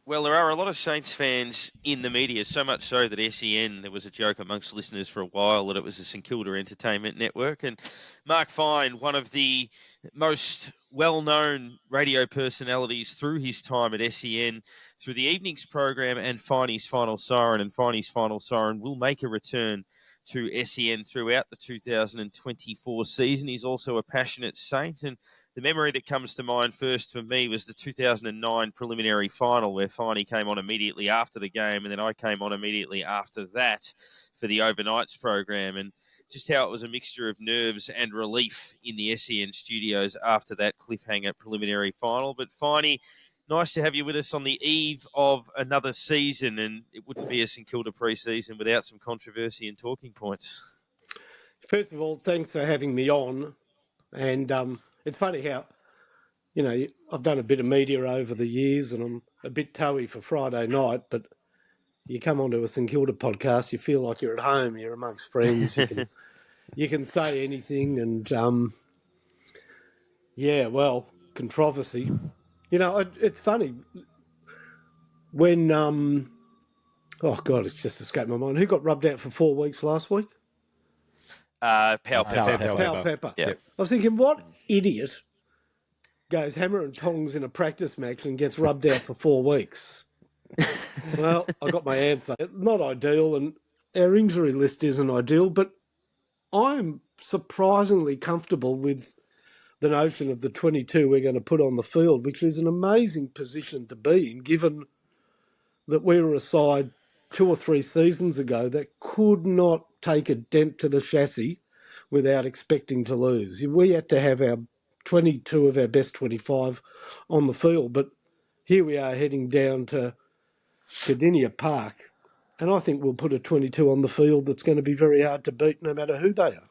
Well, there are a lot of Saints fans in the media, so much so that SEN, there was a joke amongst listeners for a while that it was the St Kilda Entertainment Network. And Mark Fine, one of the most well-known radio personalities through his time at SEN, through the evenings program and Finey's Final Siren. And Finey's Final Siren will make a return to SEN throughout the 2024 season. He's also a passionate Saint, and the memory that comes to mind first for me was the 2009 preliminary final where Finey came on immediately after the game, and then I came on immediately after that for the overnights program, and just how it was a mixture of nerves and relief in the SEN studios after that cliffhanger preliminary final. But Finey, nice to have you with us on the eve of another season, and it wouldn't be a St Kilda pre-season without some controversy and talking points. First of all, thanks for having me on. And it's funny how, I've done a bit of media over the years and I'm a bit toey for Friday night, but you come onto a St Kilda podcast, you feel like you're at home, you're amongst friends, you can say anything. And, controversy. It's funny. When, it's just escaped my mind. Who got rubbed out for 4 weeks last week? Powell Pepper. Yeah. I was thinking, what idiot goes hammer and tongs in a practice match and gets rubbed out for 4 weeks? Well, I got my answer. Not ideal, and our injury list isn't ideal, but I'm surprisingly comfortable with the notion of the 22 we're going to put on the field, which is an amazing position to be in, given that we were a side 2 or 3 seasons ago that could not take a dent to the chassis without expecting to lose. We had to have our 22 of our best 25 on the field, but here we are heading down to Cardinia Park, and I think we'll put a 22 on the field that's going to be very hard to beat no matter who they are.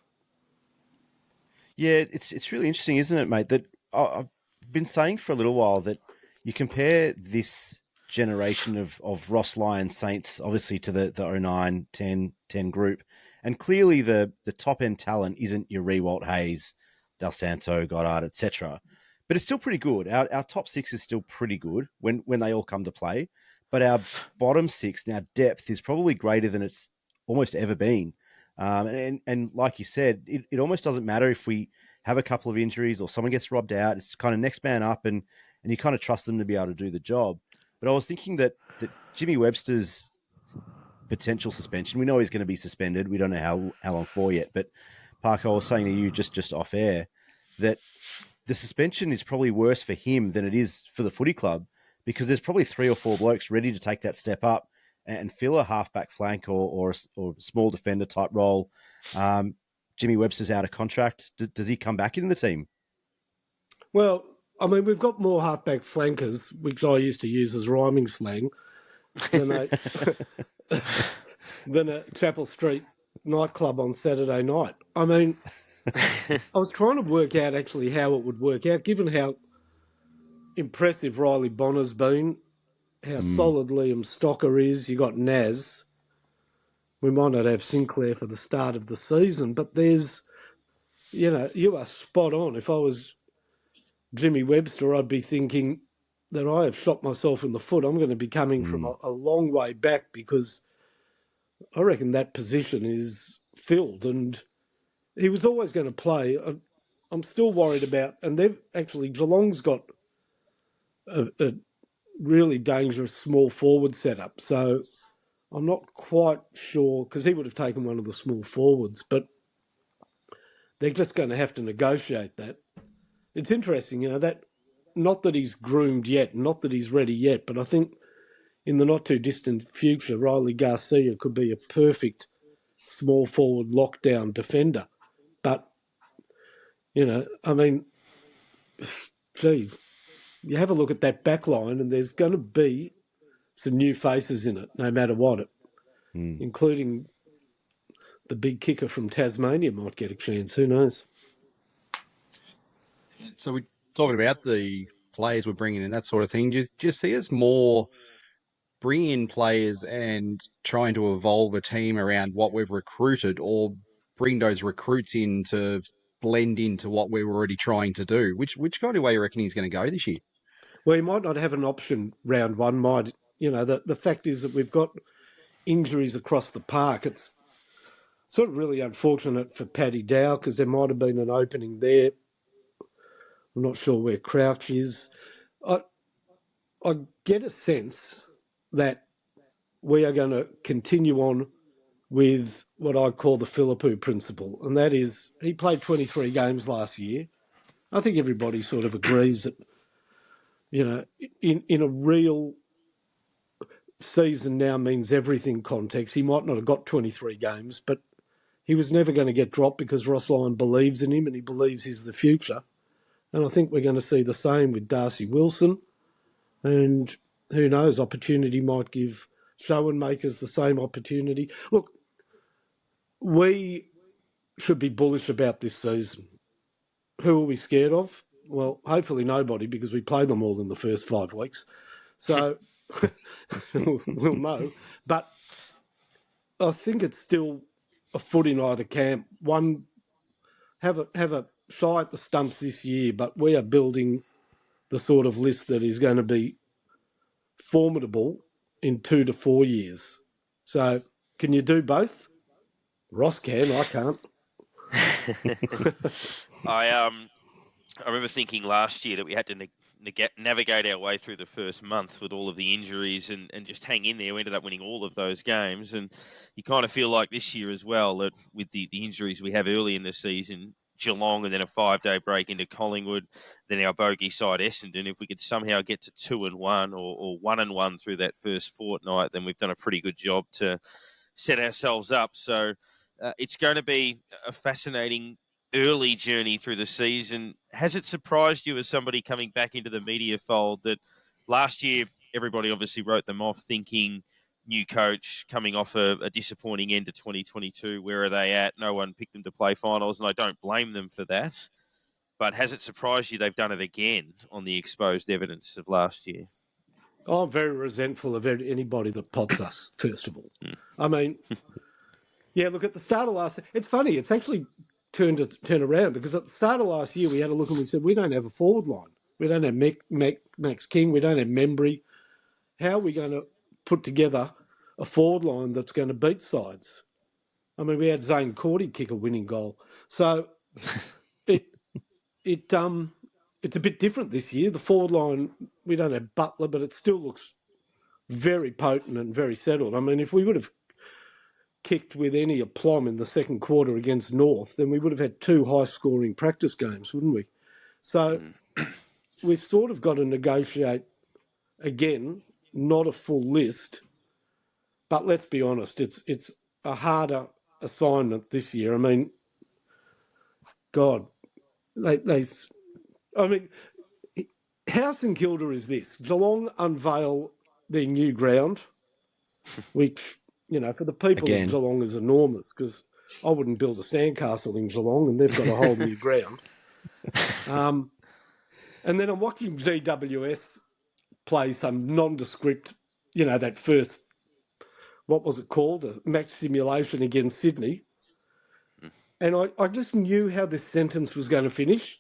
Yeah, it's really interesting, isn't it, mate, that I've been saying for a little while that you compare this generation of Ross Lyon Saints, obviously, to the 09, 10 group, and clearly the top-end talent isn't your Rewalt, Hayes, Del Santo, Goddard, etc., but it's still pretty good. Our top 6 is still pretty good when they all come to play, but our bottom 6, now depth, is probably greater than it's almost ever been. And like you said, it almost doesn't matter if we have a couple of injuries or someone gets robbed out. It's kind of next man up, and you kind of trust them to be able to do the job. But I was thinking that Jimmy Webster's potential suspension, we know he's going to be suspended. We don't know how long for yet. But Parker, I was saying to you just off air that the suspension is probably worse for him than it is for the footy club, because there's probably 3 or 4 blokes ready to take that step up and fill a halfback flank or small defender type role. Jimmy Webster's out of contract. Does he come back into the team? Well, I mean, we've got more halfback flankers, which I used to use as rhyming slang, than a Chapel Street nightclub on Saturday night. I mean, I was trying to work out actually how it would work out, given how impressive Riley Bonner's been, how solid Liam Stocker is. You got Naz. We might not have Sinclair for the start of the season, but there's, you are spot on. If I was Jimmy Webster, I'd be thinking that I have shot myself in the foot. I'm going to be coming from a long way back, because I reckon that position is filled, and he was always going to play. I'm still worried about, and Geelong's got a really dangerous small forward setup, so I'm not quite sure, because he would have taken one of the small forwards, but they're just going to have to negotiate that. It's interesting, that not that he's groomed yet, not that he's ready yet, but I think in the not too distant future, Riley Garcia could be a perfect small forward lockdown defender. But, I mean, gee, you have a look at that back line and there's going to be some new faces in it, no matter what, including the big kicker from Tasmania might get a chance. Who knows? So we're talking about the players we're bringing in, that sort of thing. Do you see us more bring in players and trying to evolve a team around what we've recruited, or bring those recruits in to blend into what we're already trying to do? Which kind of way you reckon he's going to go this year? Well, he might not have an option round one, might the fact is that we've got injuries across the park. It's sort of really unfortunate for Paddy Dow because there might have been an opening there. I'm not sure where Crouch is. I get a sense that we are going to continue on with what I call the Philippou principle, and that is he played 23 games last year. I think everybody sort of agrees that, in a real season now means everything context. He might not have got 23 games, but he was never going to get dropped because Ross Lyon believes in him and he believes he's the future. And I think we're going to see the same with Darcy Wilson. And who knows, opportunity might give Showen makers the same opportunity. Look, we should be bullish about this season. Who are we scared of? Well, hopefully nobody because we played them all in the first 5 weeks. So we'll know. But I think it's still a foot in either camp. One, have a shy at the stumps this year, but we are building the sort of list that is going to be formidable in 2 to 4 years. So can you do both? Ross can, I can't. I remember thinking last year that we had to navigate our way through the first month with all of the injuries and just hang in there. We ended up winning all of those games. And you kind of feel like this year as well, that with the injuries we have early in the season, Geelong and then a 5-day break into Collingwood, then our bogey side Essendon, if we could somehow get to 2-1 or 1-1 through that first fortnight, then we've done a pretty good job to set ourselves up. So it's going to be a fascinating early journey through the season. Has it surprised you as somebody coming back into the media fold that last year everybody obviously wrote them off thinking new coach coming off a disappointing end to 2022, where are they at? No one picked them to play finals, and I don't blame them for that. But has it surprised you they've done it again on the exposed evidence of last year? I'm very resentful of anybody that pots us, first of all. I mean, yeah, look, at the start of last... It's funny, it's actually turned around because at the start of last year we had a look and we said, we don't have a forward line. We don't have Max King. We don't have Membry. How are we going to put together a forward line that's going to beat sides? I mean, we had Zane Cordy kick a winning goal. So it's a bit different this year. The forward line, we don't have Butler, but it still looks very potent and very settled. I mean, if we would have kicked with any aplomb in the second quarter against North, then we would have had 2 high-scoring practice games, wouldn't we? So we've sort of got to negotiate, again, not a full list, but let's be honest, it's a harder assignment this year. I mean, God, how St Kilda is this? Geelong unveil their new ground, which, for the people of Geelong is enormous because I wouldn't build a sandcastle in Geelong and they've got a whole new ground. And then I'm watching GWS play some nondescript, that first, what was it called? A match simulation against Sydney. And I just knew how this sentence was going to finish.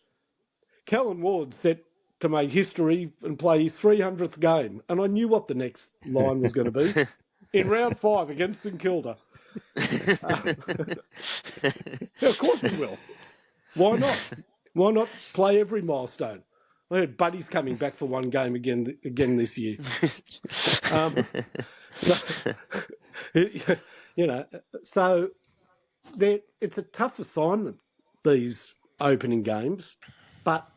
Callan Ward set to make history and play his 300th game. And I knew what the next line was going to be. In round 5 against St Kilda. Of course we will. Why not? Why not play every milestone? I heard Buddy's coming back for one game again this year. So it's a tough assignment, these opening games, but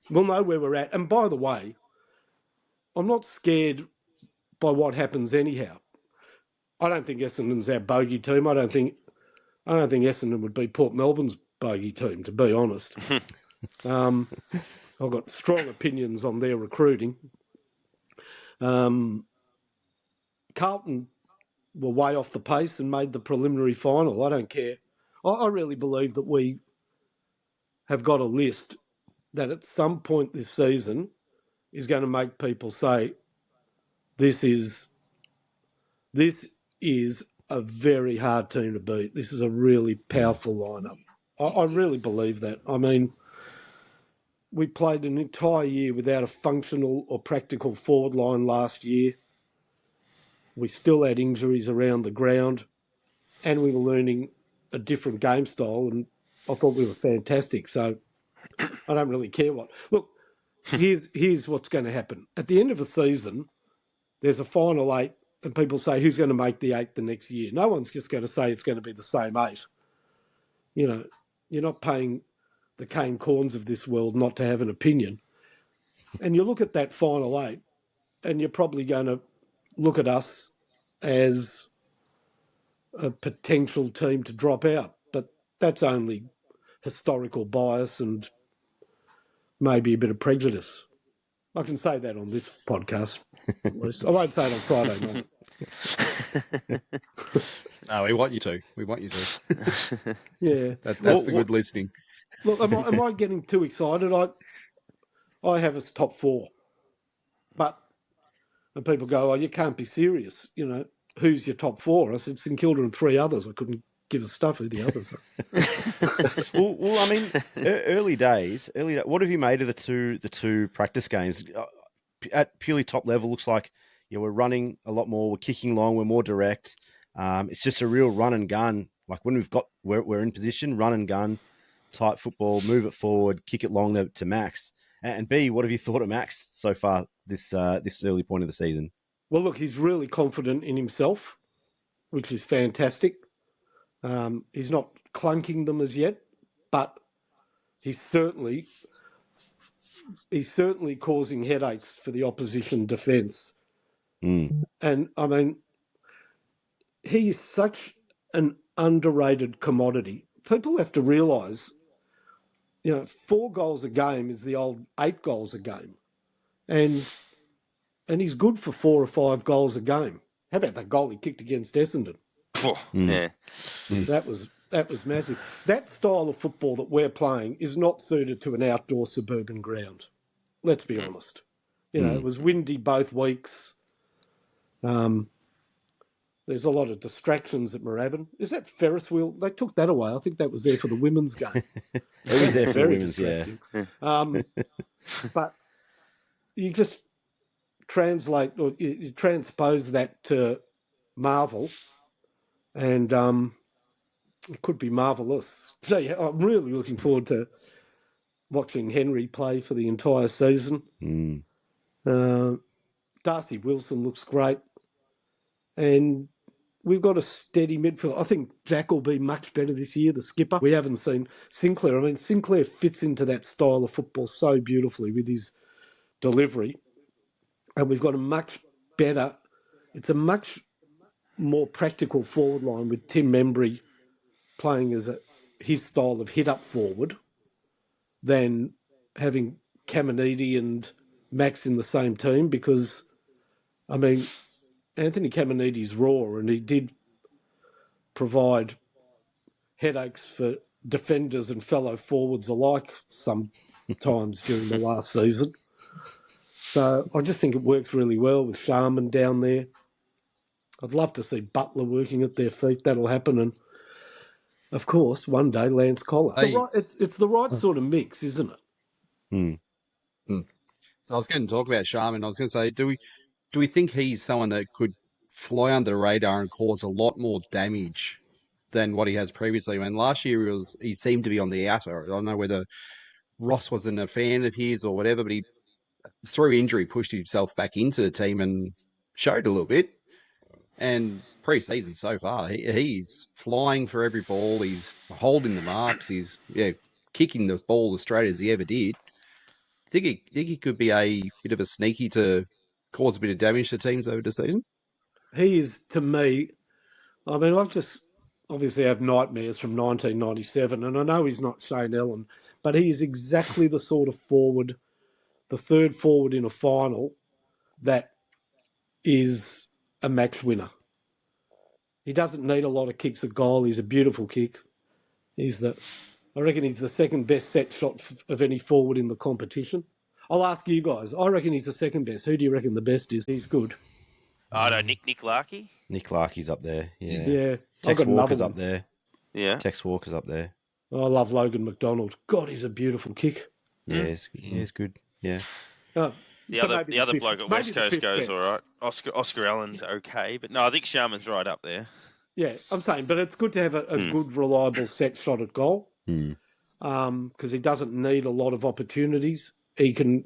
we'll know where we're at. And by the way, I'm not scared by what happens anyhow. I don't think Essendon's our bogey team. I don't think Essendon would be Port Melbourne's bogey team, to be honest. I've got strong opinions on their recruiting. Carlton were way off the pace and made the preliminary final. I don't care. I really believe that we have got a list that at some point this season is going to make people say, this is a very hard team to beat. This is a really powerful lineup. I really believe that. I mean, we played an entire year without a functional or practical forward line last year. We still had injuries around the ground, and we were learning a different game style, and I thought we were fantastic. So I don't really care what. Look, here's what's going to happen. At the end of the season, there's a final 8, and people say, who's going to make the 8 the next year? No one's just going to say it's going to be the same 8. You know, you're not paying the Kane Corns of this world not to have an opinion. And you look at that final 8, and you're probably going to look at us as a potential team to drop out. But that's only historical bias and maybe a bit of prejudice. I can say that on this podcast, at least. I won't say it on Friday night. No, we want you to. We want you to. Yeah. That's the good listening. Look, am I getting too excited? I have us top 4. But and people go, oh, you can't be serious. You know, who's your top 4? I said St Kilda and 3 others. I couldn't give a stuff who the others are. well, I mean, early days. What have you made of the two practice games? At purely top level, looks like we're running a lot more. We're kicking long. We're more direct. It's just a real run and gun. Like when we're in position, run and gun type football. Move it forward, kick it long to Max. And B, what have you thought of Max so far this early point of the season? Well, look, he's really confident in himself, which is fantastic. He's not clunking them as yet, but he's certainly causing headaches for the opposition defence. And, I mean, he is such an underrated commodity. People have to realise, 4 goals a game is the old 8 goals a game. And he's good for 4 or 5 goals a game. How about that goal he kicked against Essendon? Yeah. That was massive. That style of football that we're playing is not suited to an outdoor suburban ground. Let's be honest. It was windy both weeks. There's a lot of distractions at Moorabbin. Is that Ferris wheel? They took that away. I think that was there for the women's game. It was there for the Very women's, distracting. yeah. But you just translate or you transpose that to Marvel, and it could be marvellous. So yeah, I'm really looking forward to watching Henry play for the entire season. Darcy Wilson looks great, and we've got a steady midfield. I think Jack will be much better this year, the skipper. We haven't seen Sinclair. I mean, Sinclair fits into that style of football so beautifully with his delivery, and we've got a much better. It's a much more practical forward line with Tim Membry playing as his style of hit-up forward than having Caminiti and Max in the same team because, I mean, Anthony Caminiti's raw and he did provide headaches for defenders and fellow forwards alike sometimes during the last season. So I just think it works really well with Sharman down there. I'd love to see Butler working at their feet. That'll happen. And, of course, one day Lance Collar. It's the right sort of mix, isn't it? So I was going to talk about Sharman. I was going to say, do we think he's someone that could fly under the radar and cause a lot more damage than what he has previously? When last year he seemed to be on the outer. I don't know whether Ross wasn't a fan of his or whatever, but he through injury pushed himself back into the team and showed a little bit. And pre-season so far, he's flying for every ball. He's holding the marks. He's kicking the ball as straight as he ever did. Think he could be a bit of a sneaky to cause a bit of damage to teams over the season? He is, to me, I mean, I've just obviously have nightmares from 1997, and I know he's not Shane Ellen, but he is exactly the sort of forward, the third forward in a final, that is a match winner. He doesn't need a lot of kicks at goal. He's a beautiful kick. I reckon he's the second best set shot of any forward in the competition. I'll ask you guys. I reckon he's the second best. Who do you reckon the best is? He's good. I don't know, Nick Larkey. Nick Larkey's up there. Yeah. Yeah. Tex Walker's up there. Yeah. Tex Walker's up there. I love Logan McDonald. God, he's a beautiful kick. Yeah, he's good. Yeah. The So other maybe the other fifth, bloke at maybe West the Coast fifth goes best. all right. Oscar Allen's okay, but no, I think Sharman's right up there. Yeah, I'm saying, but it's good to have a good, reliable set shot at goal because he doesn't need a lot of opportunities. He can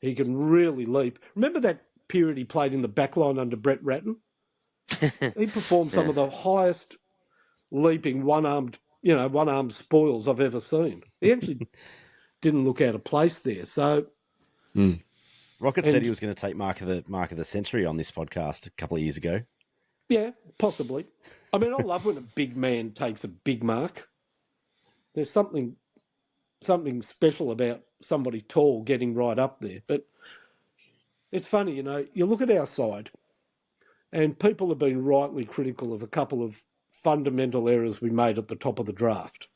really leap. Remember that period he played in the backline under Brett Ratton? He performed some of the highest leaping one-armed spoils I've ever seen. He actually didn't look out of place there. So, Rocket said and he was going to take mark of the century on this podcast a couple of years ago. yeah, possibly. I mean, I love when a big man takes a big mark. There's something special about somebody tall getting right up there. But it's funny, you look at our side, and people have been rightly critical of a couple of fundamental errors we made at the top of the draft.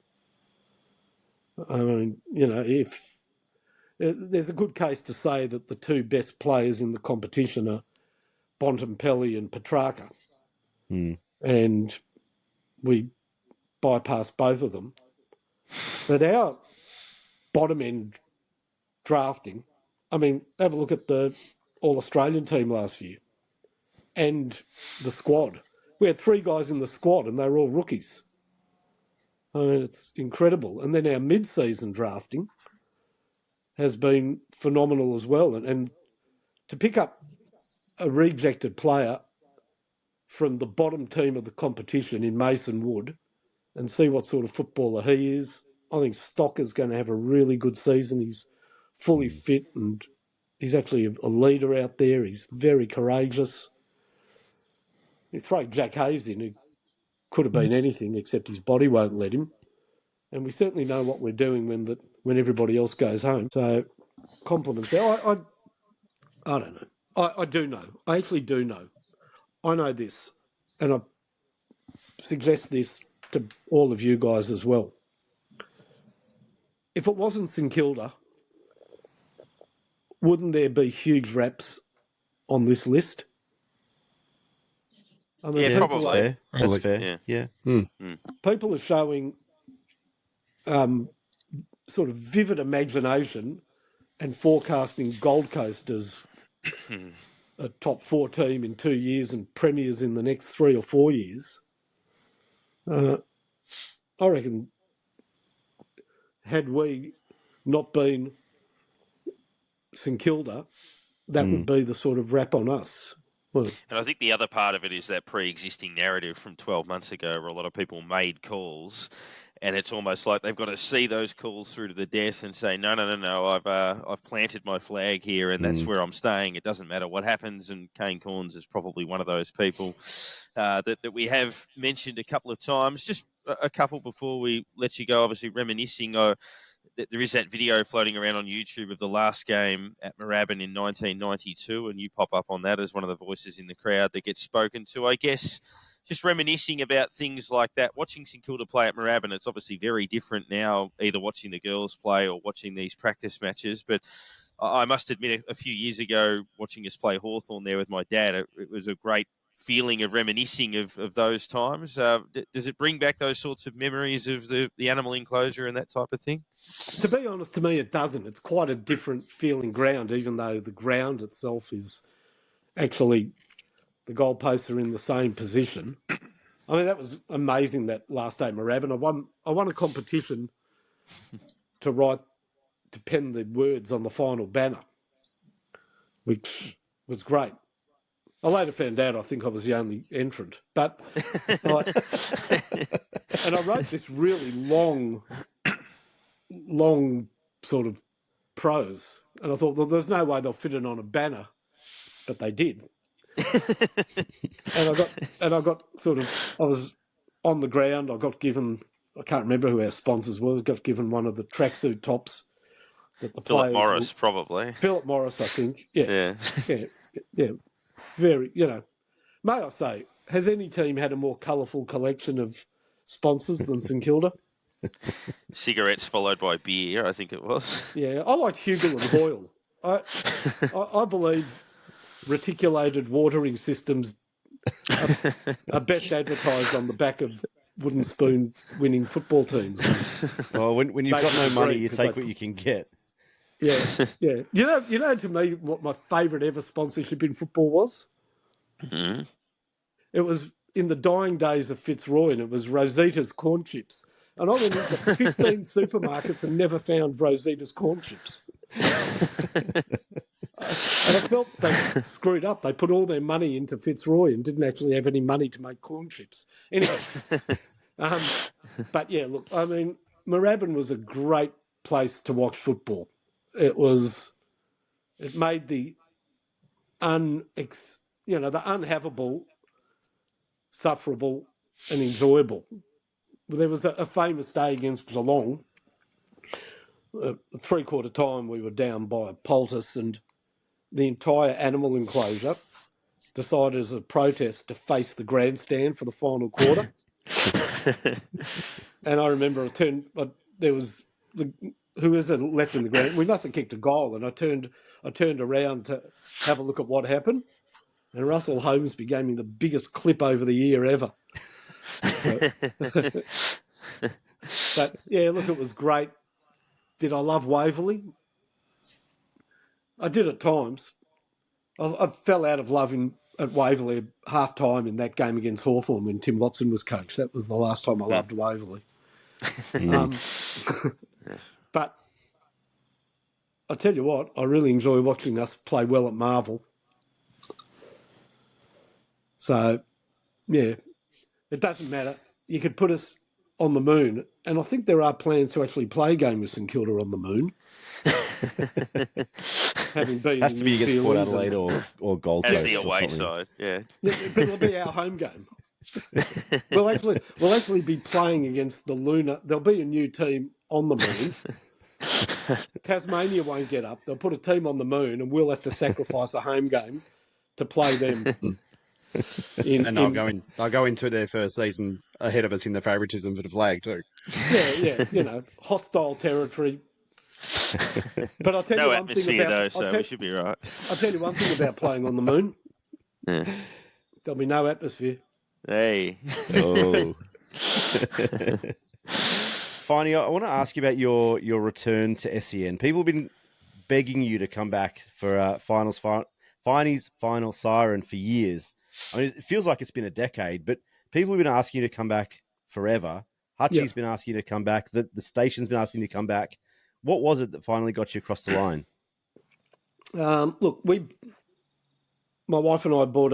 I mean, if there's a good case to say that the two best players in the competition are Bontempelli and Petrarca, and we bypassed both of them. But our bottom end drafting, I mean, have a look at the All-Australian team last year and the squad. We had 3 guys in the squad and they were all rookies. I mean, it's incredible. And then our mid-season drafting has been phenomenal as well. And to pick up a rejected player from the bottom team of the competition in Mason Wood and see what sort of footballer he is, I think Stocker's going to have a really good season. He's fully fit and he's actually a leader out there. He's very courageous. You throw Jack Hayes in, who could have been anything except his body won't let him. And we certainly know what we're doing when everybody else goes home. So compliments there. I don't know. I do know. I actually do know. I know this, and I suggest this to all of you guys as well. If it wasn't St Kilda, wouldn't there be huge raps on this list? I mean, Yeah, people probably. That's fair. Yeah. people are showing sort of vivid imagination and forecasting Gold Coast as a top 4 team in 2 years and premiers in the next 3 or 4 years. I reckon had we not been St Kilda, that would be the sort of rap on us. Well, And I think the other part of it is that pre-existing narrative from 12 months ago where a lot of people made calls and it's almost like they've got to see those calls through to the death and say, no, I've planted my flag here and that's where I'm staying. It doesn't matter what happens. And Kane Corns is probably one of those people that we have mentioned a couple of times. Just a couple before we let you go, obviously reminiscing there is that video floating around on YouTube of the last game at Moorabbin in 1992, and you pop up on that as one of the voices in the crowd that gets spoken to. I guess just reminiscing about things like that. Watching St Kilda play at Moorabbin, it's obviously very different now, either watching the girls play or watching these practice matches. But I must admit, a few years ago, watching us play Hawthorn there with my dad, it was a great feeling of reminiscing of those times. Does it bring back those sorts of memories of the animal enclosure and that type of thing? to be honest, to me, it doesn't. It's quite a different feeling ground, even though the ground itself is actually the goalposts are in the same position. I mean, that was amazing that last day at Moorabbin. I won a competition to pen the words on the final banner, which was great. I later found out I think I was the only entrant, but and I wrote this really long sort of prose, and I thought, well, there's no way they'll fit it on a banner, but they did. and I got sort of, I was on the ground. I got given, I can't remember who our sponsors were. I got given one of the tracksuit tops that the Philip players Morris, probably. Philip Morris, I think. Yeah. Very, may I say, has any team had a more colourful collection of sponsors than St Kilda? Cigarettes followed by beer, I think it was. Yeah, I liked Hugel and Hoyle. I believe reticulated watering systems are best advertised on the back of wooden spoon winning football teams. Well, when you've got no money, you take what you can get. Yeah, yeah. You know, to me, what my favourite ever sponsorship in football was? Mhm. It was in the dying days of Fitzroy, and it was Rosita's corn chips. And I went into 15 supermarkets and never found Rosita's corn chips. And I felt they screwed up. They put all their money into Fitzroy and didn't actually have any money to make corn chips. Anyway, but yeah, look, I mean, Moorabbin was a great place to watch football. It made the the unhavable, sufferable, and enjoyable. There was a famous day against Geelong. 3/4 time, we were down by a poultice, and the entire animal enclosure decided as a protest to face the grandstand for the final quarter. And I remember there was who was left in the ground. We must have kicked a goal, and I turned around to have a look at what happened. And Russell Holmesby gave me the biggest clip over the ear ever. But yeah, look, it was great. Did I love Waverley? I did at times. I fell out of love at Waverley at half time in that game against Hawthorn when Tim Watson was coach. That was the last time I loved Waverley. But I tell you what, I really enjoy watching us play well at Marvel. So, yeah, it doesn't matter. You could put us on the moon, and I think there are plans to actually play a game with St Kilda on the moon. Having been Has to be against Port Adelaide or Gold Coast As the or away something. side, yeah. But it'll be our home game. We'll actually be playing against the lunar. There'll be a new team on the moon. Tasmania won't get up. They'll put a team on the moon, and we'll have to sacrifice a home game to play them. And they'll go into their first season ahead of us in the favouritism for the flag too. Yeah, hostile territory. But I'll tell No you one thing atmosphere about. though, so we should be right. I'll tell you one thing about playing on the moon. Yeah. There'll be no atmosphere. Hey. Oh. Finey, I want to ask you about your return to SEN. People have been begging you to come back for Finey's final Siren for years. I mean, it feels like it's been a decade, but people have been asking you to come back forever. Hutchie's been asking you to come back. The station's been asking you to come back. What was it that finally got you across the line? Look, my wife and I bought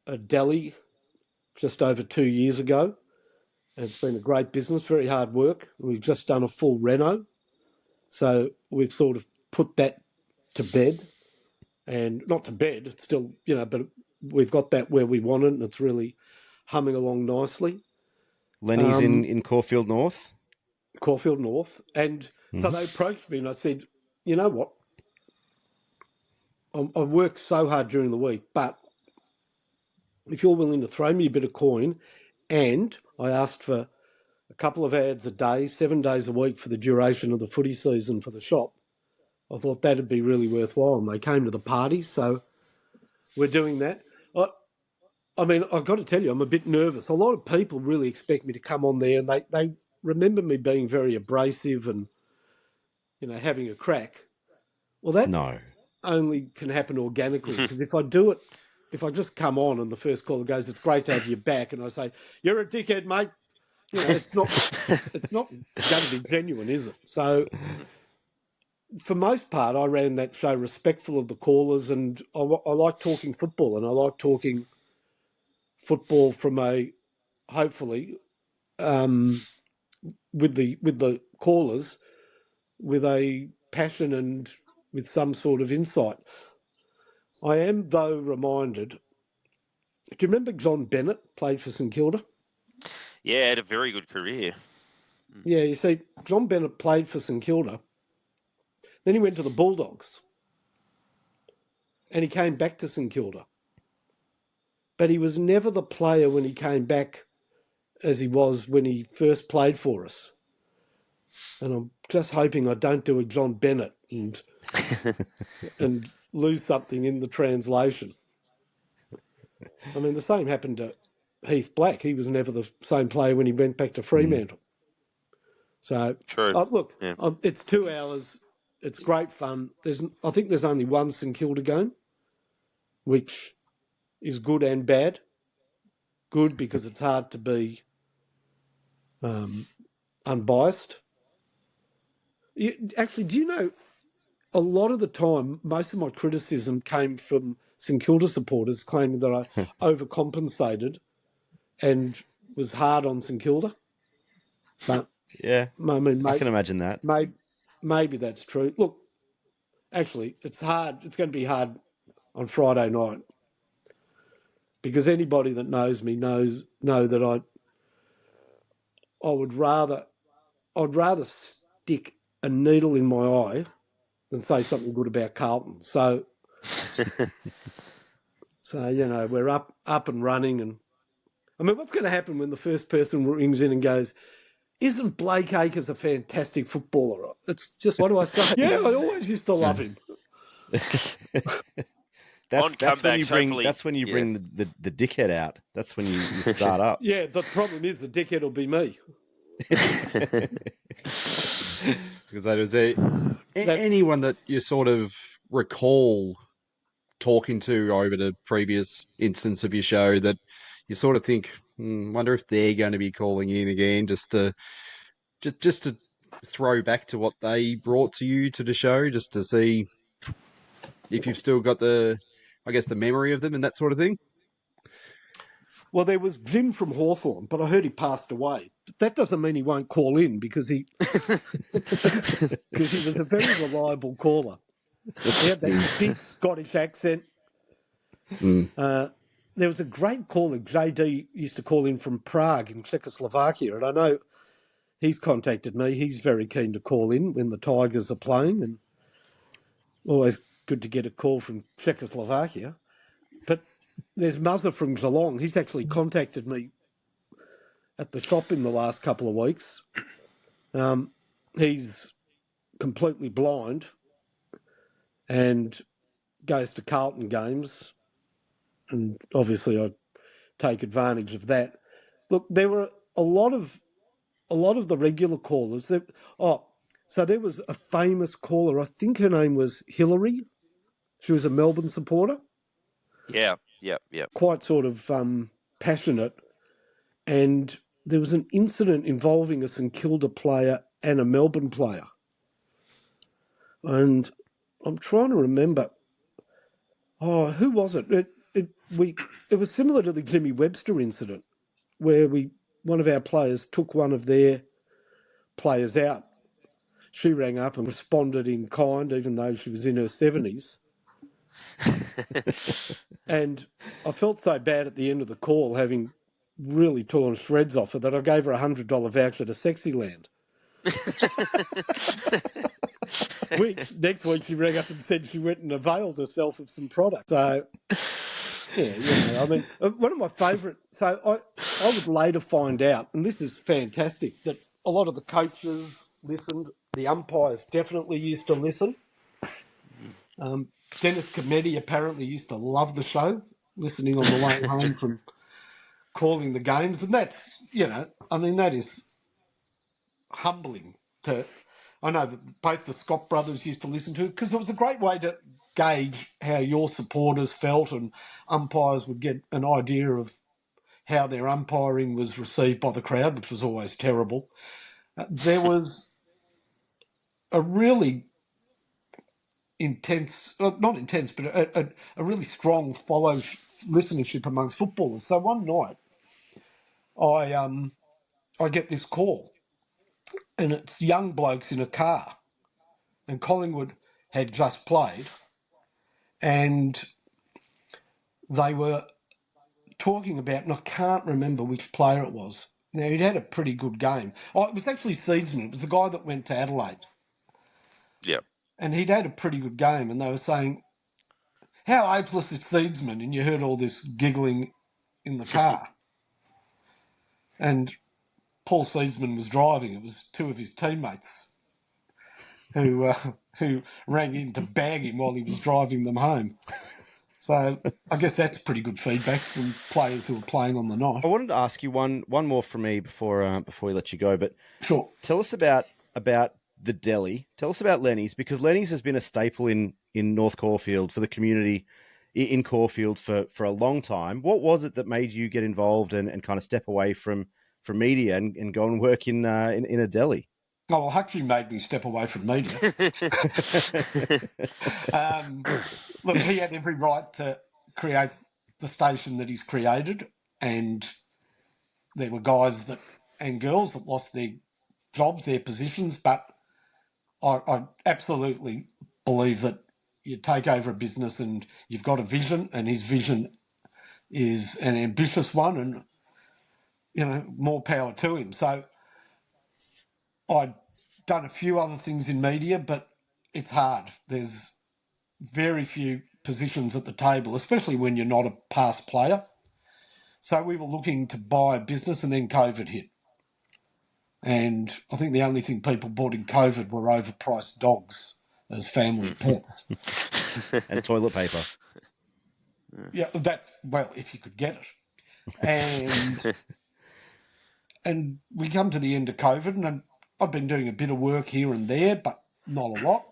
a deli just over 2 years ago. And it's been a great business, very hard work. We've just done a full reno. So we've sort of put that to bed. And not to bed, it's still, but we've got that where we want it, and it's really humming along nicely. Lenny's in Caulfield North? Caulfield North. And so they approached me and I said, you know what? I work so hard during the week, but if you're willing to throw me a bit of coin, and I asked for a couple of ads a day, 7 days a week for the duration of the footy season for the shop, I thought that'd be really worthwhile. And they came to the party, so we're doing that. I mean, I've got to tell you, I'm a bit nervous. A lot of people really expect me to come on there, and they remember me being very abrasive and, having a crack. Well, that only can happen organically, because if I just come on and the first caller goes, "It's great to have you back," and I say, "You're a dickhead, mate," it's not going to be genuine, is it? So, for most part, I ran that show respectful of the callers, and I like talking football, and I like talking football from hopefully with the callers with a passion and with some sort of insight. I am, though, reminded. Do you remember John Bennett played for St Kilda? Yeah, had a very good career. Yeah, you see, John Bennett played for St Kilda. Then he went to the Bulldogs. And he came back to St Kilda. But he was never the player when he came back as he was when he first played for us. And I'm just hoping I don't do a John Bennett and lose something in the translation. I mean, the same happened to Heath Black. He was never the same player when he went back to Fremantle. So, True. look, Yeah. it's 2 hours. it's great fun. I think there's only one St Kilda game, which is good and bad. Good because it's hard to be unbiased. Actually, do you know, a lot of the time, most of my criticism came from St Kilda supporters claiming that I overcompensated and was hard on St Kilda. But, Yeah, I mean, I can imagine that. maybe that's true. Look, actually, it's hard. It's going to be hard on Friday night because anybody that knows me know that I'd rather stick a needle in my eye than say something good about Carlton. So we're up and running, and I mean, what's going to happen when the first person rings in and goes, "Isn't Blake Acres a fantastic footballer?" It's just, what do I say? Yeah, I always used to love him. That's when you bring hopefully, the dickhead out. That's when you start up. Yeah, the problem is the dickhead will be me. Because was there anyone that you sort of recall talking to over the previous instance of your show that you sort of think, wonder if they're going to be calling in again, just to throw back to what they brought to you to the show, just to see if you've still got the memory of them and that sort of thing? Well, there was Jim from Hawthorn, but I heard he passed away. But that doesn't mean he won't call in because he was a very reliable caller. He had that big Scottish accent. There was a great caller, JD, used to call in from Prague in Czechoslovakia, and I know he's contacted me. He's very keen to call in when the Tigers are playing, and always good to get a call from Czechoslovakia. But there's Muzzer from Geelong. He's actually contacted me at the shop in the last couple of weeks. He's completely blind and goes to Carlton games, and obviously I take advantage of that. Look, there were a lot of the regular callers. So there was a famous caller. I think her name was Hillary. She was a Melbourne supporter. Yeah. Quite sort of passionate. And there was an incident involving a St Kilda player and a Melbourne player. And I'm trying to remember. Oh, who was it? It was similar to the Jimmy Webster incident, where one of our players took one of their players out. She rang up and responded in kind, even though she was in her 70s. And I felt so bad at the end of the call, having really torn shreds off her, that I gave her a $100 voucher to Sexyland. Which next week she rang up and said she went and availed herself of some product. So, yeah, I mean, one of my favourite. So I would later find out, and this is fantastic, that a lot of the coaches listened. The umpires definitely used to listen. Dennis Cometti apparently used to love the show, listening on the way home from calling the games, and that's, that is humbling to. I know that both the Scott brothers used to listen to it because it was a great way to gauge how your supporters felt, and umpires would get an idea of how their umpiring was received by the crowd, which was always terrible. There was a really intense, not intense, but a really strong listenership amongst footballers. So one night, I get this call, and it's young blokes in a car, and Collingwood had just played, and they were talking about, and I can't remember which player it was. Now, he'd had a pretty good game. Oh, it was actually Seedsman. It was the guy that went to Adelaide. Yeah. And he'd had a pretty good game, and they were saying, how hopeless is Seedsman? And you heard all this giggling in the car. And Paul Seedsman was driving. It was two of his teammates who rang in to bag him while he was driving them home. So I guess that's pretty good feedback from players who were playing on the night. I wanted to ask you one more from me before we let you go. But Sure. tell us about the deli. Tell us about Lenny's, because Lenny's has been a staple in North Caulfield for the community in Caulfield for a long time. What was it that made you get involved and kind of step away from media and go and work in a deli? Oh, well, actually made me step away from media. Look, he had every right to create the station that he's created, and there were guys and girls that lost their jobs, their positions, but I absolutely believe that you take over a business and you've got a vision, and his vision is an ambitious one, and more power to him. So I'd done a few other things in media, but it's hard. There's very few positions at the table, especially when you're not a past player. So we were looking to buy a business, and then COVID hit. And I think the only thing people bought in COVID were overpriced dogs as family pets. And toilet paper. Yeah, if you could get it. And we come to the end of COVID, and I've been doing a bit of work here and there, but not a lot.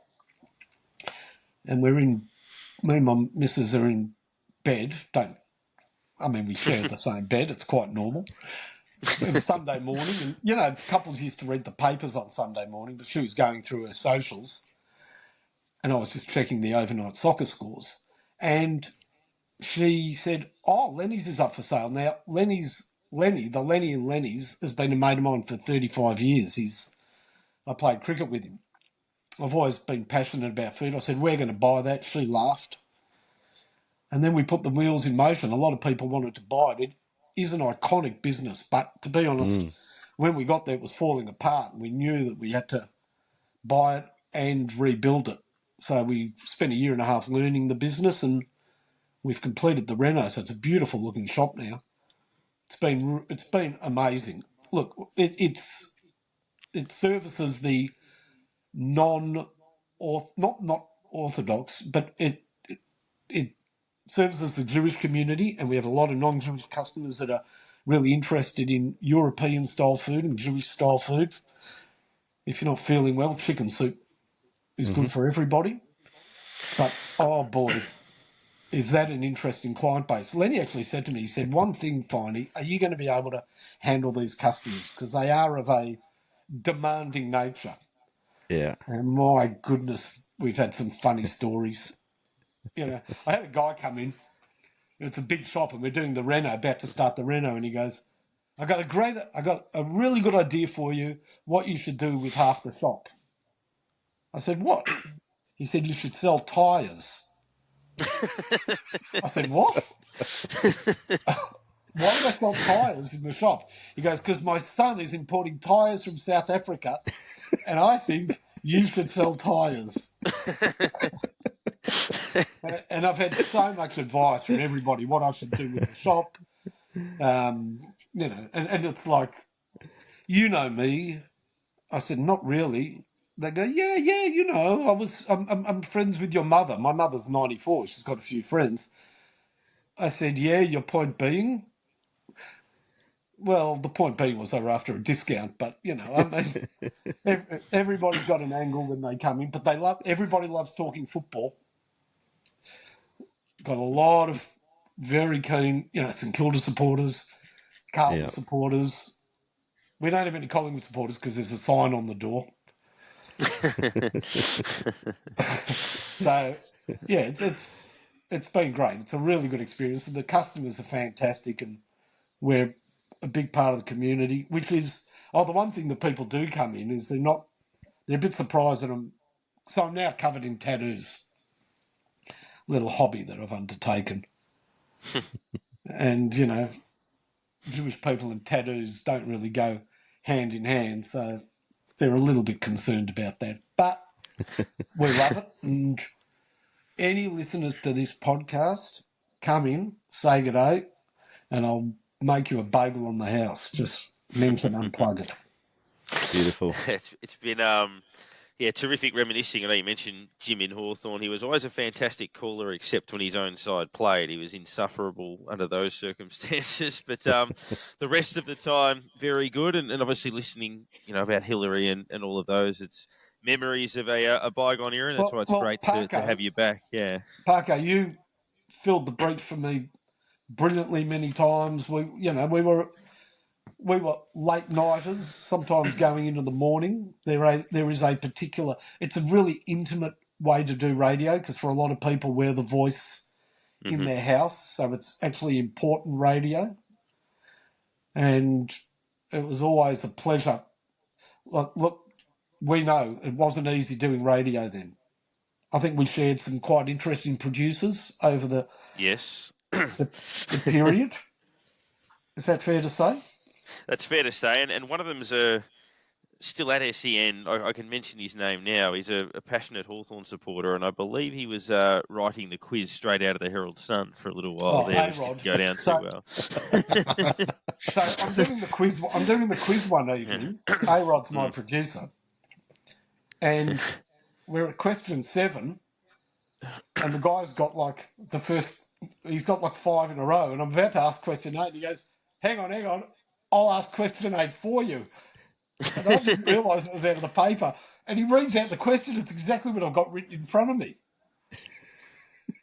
And me and my missus are in bed. We share the same bed. It's quite normal. It was Sunday morning, and, couples used to read the papers on Sunday morning, but she was going through her socials, and I was just checking the overnight soccer scores. And she said, "Oh, Lenny's is up for sale." Now, Lenny and Lenny's has been a mate of mine for 35 years. I played cricket with him. I've always been passionate about food. I said, "We're going to buy that." She laughed. And then we put the wheels in motion. A lot of people wanted to buy it. It is an iconic business, but to be honest, when we got there, it was falling apart. And we knew that we had to buy it and rebuild it. So we spent a year and a half learning the business, and we've completed the reno. So it's a beautiful looking shop now. It's been amazing. Look, it services the not orthodox, but it services the Jewish community, and we have a lot of non-Jewish customers that are really interested in European style food and Jewish style food. If you're not feeling well, chicken soup is good for everybody. But oh boy, is that an interesting client base. Lenny actually said to me, he said, "One thing, Finey, are you going to be able to handle these customers? Because they are of a demanding nature." Yeah. And my goodness, we've had some funny stories. I had a guy come in. It's a big shop, and we're doing the reno, about to start the reno, and he goes, I got a really good idea for you, what you should do with half the shop." I said, "What?" He said, "You should sell tyres." I said, "What? Why would I sell tyres in the shop?" He goes, "Because my son is importing tyres from South Africa, and I think you should sell tyres." And I've had so much advice from everybody what I should do with the shop. And it's like, me. I said, "Not really." They go, "Yeah, I'm friends with your mother. My mother's 94. She's got a few friends." I said, "Yeah, your point being?" Well, the point being was they were after a discount, but, everybody's got an angle when they come in, but everybody loves talking football. Got a lot of very keen, St Kilda supporters, Carlton supporters. We don't have any Collingwood supporters because there's a sign on the door. So, yeah, it's been great. It's a really good experience. The customers are fantastic, and we're a big part of the community, which is, the one thing that people do come in is they're a bit surprised that I'm now covered in tattoos. Little hobby that I've undertaken. And, Jewish people and tattoos don't really go hand in hand, so they're a little bit concerned about that. But we love it, and any listeners to this podcast, come in, say good day, and I'll make you a bagel on the house. Just mention Unpluggered. Beautiful. It's been terrific reminiscing. I know you mentioned Jim in Hawthorn. He was always a fantastic caller, except when his own side played. He was insufferable under those circumstances. But the rest of the time, very good. And obviously listening, about Hillary and all of those, it's memories of a bygone era, and that's why it's great to have you back. Yeah, Parker, you filled the breach for me brilliantly many times. We were late nighters, sometimes going into the morning. There is a particular. It's a really intimate way to do radio because for a lot of people, we're the voice in their house, so it's actually important radio. And it was always a pleasure. Look, we know it wasn't easy doing radio then. I think we shared some quite interesting producers over the period. Is that fair to say? That's fair to say, and one of them's still at SEN. I can mention his name now. He's a passionate Hawthorn supporter, and I believe he was writing the quiz straight out of the Herald Sun for a little while there, which didn't go down too well. So I'm doing the quiz. I'm doing the quiz one evening. A-Rod's my producer, and we're at question 7, and the guy's got like he's got like 5 in a row, and I'm about to ask question 8, and he goes, hang on, I'll ask question 8 for you. And I didn't realise it was out of the paper. And he reads out the question. It's exactly what I've got written in front of me.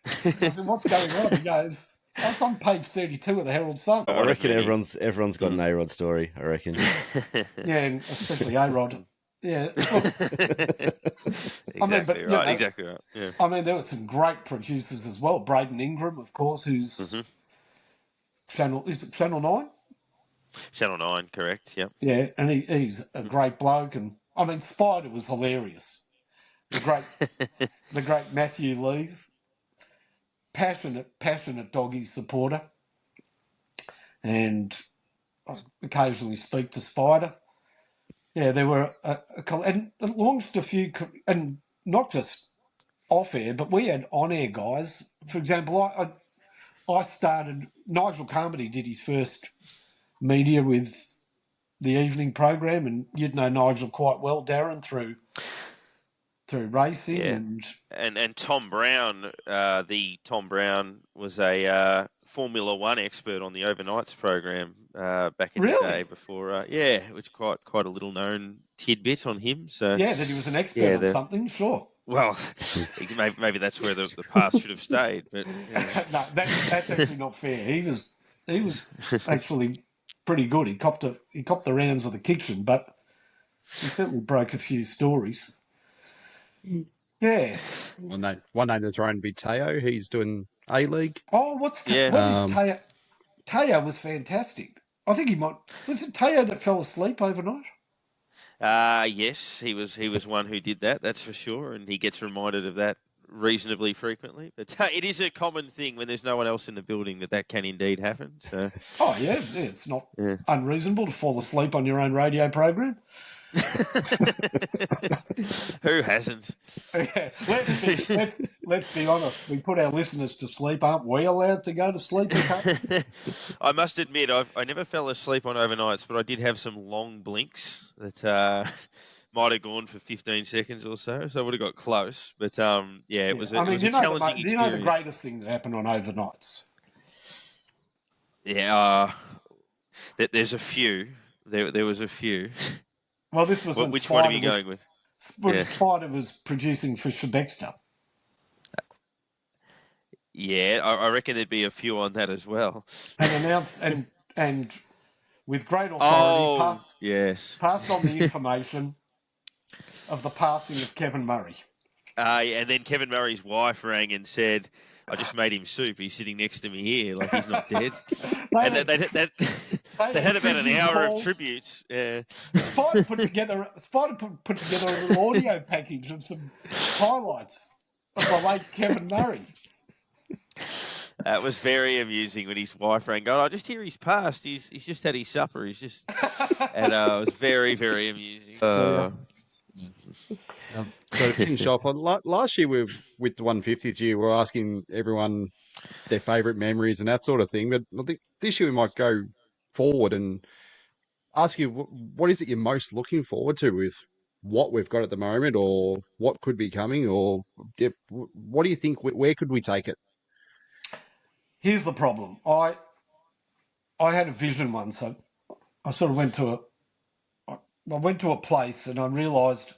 I said, what's going on? He goes, it's on page 32 of the Herald Sun. I reckon everyone's got an A-Rod story, I reckon. Yeah, and especially A-Rod. Yeah. Exactly right. Yeah. I mean, there were some great producers as well. Braden Ingram, of course, who's Channel 9? Channel 9, correct, yep. Yeah, and he's a great bloke. And I mean, Spider was hilarious. The great Matthew Lee, passionate doggy supporter. And I occasionally speak to Spider. Yeah, there were and launched a few, and not just off air, but we had on air guys. For example, I started. Nigel Carmody did his first media with the evening program, and you'd know Nigel quite well, Darren, through racing and Tom Brown. Tom Brown was a Formula One expert on the overnights program back in the day before. Which quite a little known tidbit on him. So that he was an expert on something, sure. Well, maybe that's where the past should have stayed. But no, that's actually not fair. He was actually pretty good. He copped the rounds of the kitchen, but he certainly broke a few stories. Yeah. One name that's thrown to be Teo. He's doing A-League. Oh, what is Teo? Teo was fantastic. I think he might. Was it Teo that fell asleep overnight? Yes, he was one who did that. That's for sure, and he gets reminded of that reasonably frequently. But it is a common thing when there's no one else in the building that can indeed happen. So. Oh yeah, it's not unreasonable to fall asleep on your own radio program. Who hasn't? Let's be honest. We put our listeners to sleep. Aren't we allowed to go to sleep? I must admit, I never fell asleep on overnights, but I did have some long blinks that might have gone for 15 seconds or so. So I would have got close. But it was a challenging experience. You know the greatest thing that happened on overnights? Yeah, there's a few. There was a few. Well, this was which one are you going with? When Spider was producing for Shebexter. Yeah, I reckon there'd be a few on that as well. And announced and with great authority passed on the information of the passing of Kevin Murray. And then Kevin Murray's wife rang and said, I just made him soup. He's sitting next to me here, like he's not dead. They had about an hour of tributes. Yeah. Spider put together a little audio package of some highlights of the late Kevin Murray. That was very amusing when his wife rang. I just hear he's passed. He's just had his supper. And it was very, very amusing. So to finish off, last year with the 150th year, we were asking everyone their favourite memories and that sort of thing. But I think this year we might go forward and ask you, what is it you're most looking forward to with what we've got at the moment, or what could be coming, or what do you think? Where could we take it? Here's the problem. I had a vision once. So I sort of went to a place and I realised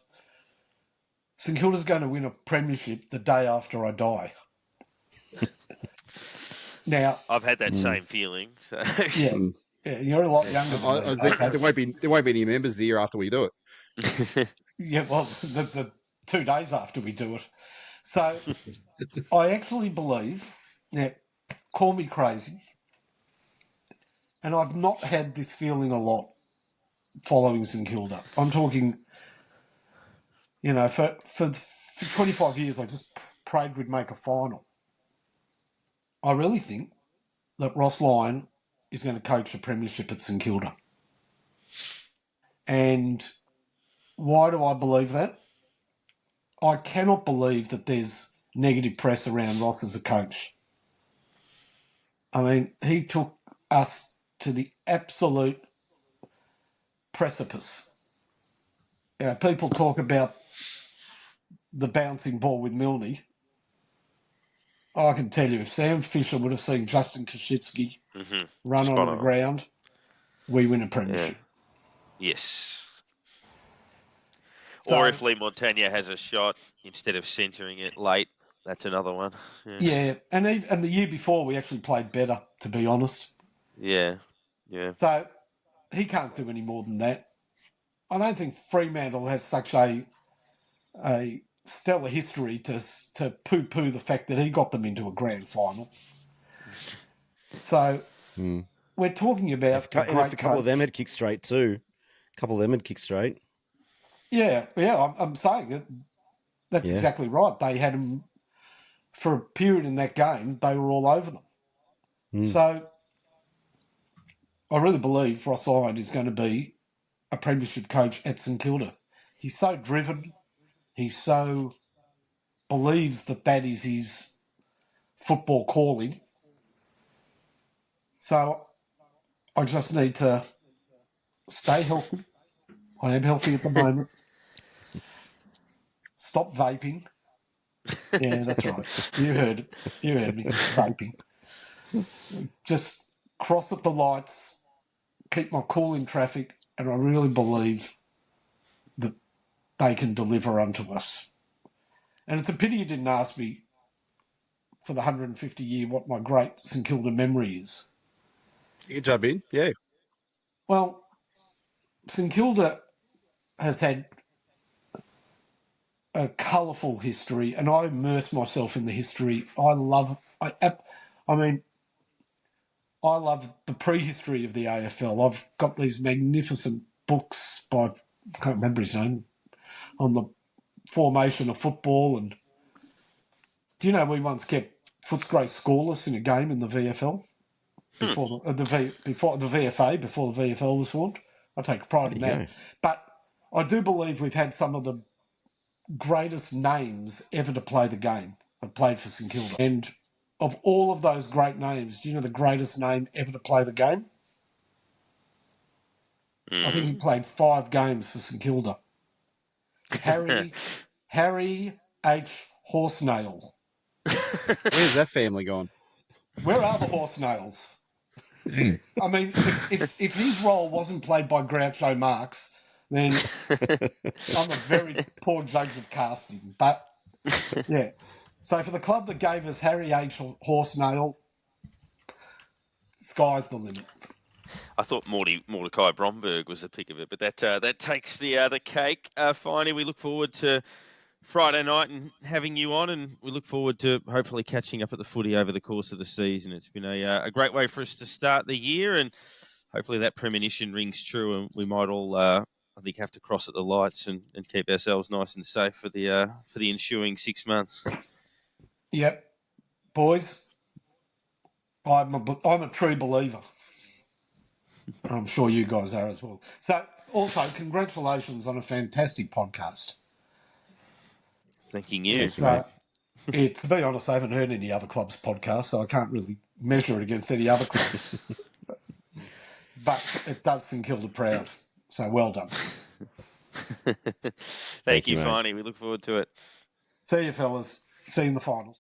St Kilda's going to win a premiership the day after I die. Now, I've had that same feeling. So. yeah, you're a lot younger than me. I think Okay? there won't be any members the year after we do it. Yeah, well, the 2 days after we do it. So I actually believe, now, call me crazy, and I've not had this feeling a lot following St Kilda. I'm talking, for 25 years, I just prayed we'd make a final. I really think that Ross Lyon is going to coach the premiership at St Kilda. And why do I believe that? I cannot believe that there's negative press around Ross as a coach. I mean, he took us to the absolute precipice. People talk about the bouncing ball with Milne. I can tell you, if Sam Fisher would have seen Justin Koschitzky run Spot onto the on. ground, we win a Yeah. premiership. Yes. So, Or if Lee Montagna has a shot instead of centering it late, that's another one. yeah, and the year before we actually played better, to be honest. Yeah. So he can't do any more than that. I don't think Fremantle has such a stellar history to poo-poo the fact that he got them into a grand final. So we're talking about And if a couple of them had kicked straight too. A couple of them had kicked straight. Yeah, I'm saying that that's exactly right. They had them for a period in that game. They were all over them. So I really believe Ross Lyon is going to be a premiership coach at St Kilda. He's so driven. He so believes that is his football calling. So I just need to stay healthy. I am healthy at the moment. Stop vaping. Yeah, that's right. You heard it. You heard me. Vaping. Just cross at the lights, keep my cool in traffic, and I really believe that they can deliver unto us. And it's a pity you didn't ask me for the 150 year what my great St Kilda memory is. You can jump in, yeah. Well, St Kilda has had a colourful history, and I immerse myself in the history. I love the prehistory of the AFL. I've got these magnificent books by, I can't remember his name, on the formation of football. And do you know we once kept Footscray scoreless in a game in the VFL before the VFA, before the VFL was formed? I take pride in that. But I do believe we've had some of the greatest names ever to play the game have played for St Kilda. And of all of those great names, do you know the greatest name ever to play the game? I think he played 5 games for St Kilda. Harry H. Horsenail. Where's that family gone? Where are the Horsenails? I mean, if his role wasn't played by Groucho Marx, then I'm a very poor judge of casting. But, yeah. So for the club that gave us Harry H. Horsenail, sky's the limit. I thought Mordecai Bromberg was the pick of it, but that takes the cake. Finey, we look forward to Friday night and having you on, and we look forward to hopefully catching up at the footy over the course of the season. It's been a great way for us to start the year, and hopefully that premonition rings true, and we might all, I think, have to cross at the lights and keep ourselves nice and safe for the ensuing 6 months. Yep, boys, I'm a true believer. I'm sure you guys are as well. So, also, congratulations on a fantastic podcast. Thanking you. To be honest, I haven't heard any other clubs' podcasts, so I can't really measure it against any other clubs. But it does St Kilda proud. So well done. Thank you, Finey. We look forward to it. See you, fellas. See you in the finals.